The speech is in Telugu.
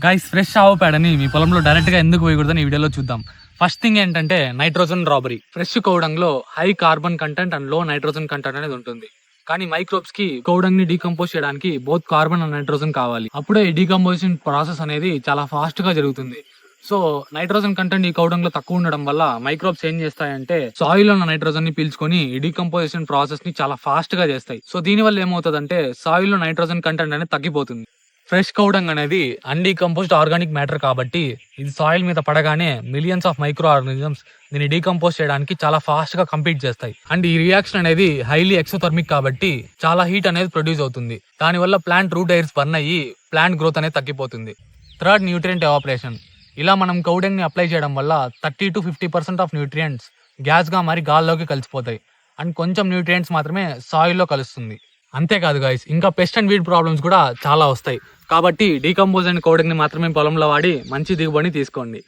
గైస్ ఫ్రెష్ ఆవు పేడని మీ పొలంలో డైరెక్ట్ గా ఎందుకు వేయకూడదని ఈ వీడియోలో చూద్దాం. ఫస్ట్ థింగ్ ఏంటంటే nitrogen robbery. Fresh cow dung high carbon content and లో నైట్రోజన్ కంటెంట్ అనేది ఉంటుంది. కానీ మైక్రోబ్స్ కి కౌడంగ్ ని డీకంపోజ్ చేయడానికి బోత్ కార్బన్ అండ్ నైట్రోజన్ కావాలి. అప్పుడే ఈ డీకంపోజిషన్ ప్రాసెస్ అనేది చాలా ఫాస్ట్ గా జరుగుతుంది. సో నైట్రోజన్ కంటెంట్ ఈ కౌడంగ్ లో తక్కువ ఉండడం వల్ల మైక్రోబ్స్ ఏం చేస్తాయంటే సాయిల్ లో ఉన్న నైట్రోజన్ ని పీల్చుకొని ఈ డీకంపోజిషన్ ప్రాసెస్ ని చాలా ఫాస్ట్ గా చేస్తాయి. సో దీని వల్ల ఏమవుతుందంటే సాయిల్ లో నైట్రోజన్ కంటెంట్ అనేది తగ్గిపోతుంది. ఫ్రెష్ కౌడంగ్ అనేది అన్డీకంపోజ్డ్ ఆర్గానిక్ మ్యాటర్ కాబట్టి ఇది సాయిల్ మీద పడగానే మిలియన్స్ ఆఫ్ మైక్రో ఆర్గానిజమ్స్ దీన్ని డీకంపోజ్ చేయడానికి చాలా ఫాస్ట్ గా కంప్లీట్ చేస్తాయి. అండ్ ఈ రియాక్షన్ అనేది హైలీ ఎక్సోథర్మిక్ కాబట్టి చాలా హీట్ అనేది ప్రొడ్యూస్ అవుతుంది. దానివల్ల ప్లాంట్ రూట్ ఎయిర్స్ బర్న్ అయ్యి ప్లాంట్ గ్రోత్ అనేది తగ్గిపోతుంది. Third, nutrient evaporation. ఇలా మనం కౌడంగ్ ని అప్లై చేయడం వల్ల 30 to 50% ఆఫ్ న్యూట్రియంట్స్ గ్యాస్ గా మరి గాల్లోకి కలిసిపోతాయి. అండ్ కొంచెం న్యూట్రియంట్స్ మాత్రమే సాయిల్ లో కలుస్తుంది. అంతేకాదు గైస్, ఇంకా పెస్ట్ అండ్ వీడ్ ప్రాబ్లమ్స్ కూడా చాలా వస్తాయి. కాబట్టి డీకంపోజ్ అయిన కౌడంగ్ ని మాత్రమే పొలంలో వాడి మంచి దిగుబడిని తీసుకోండి.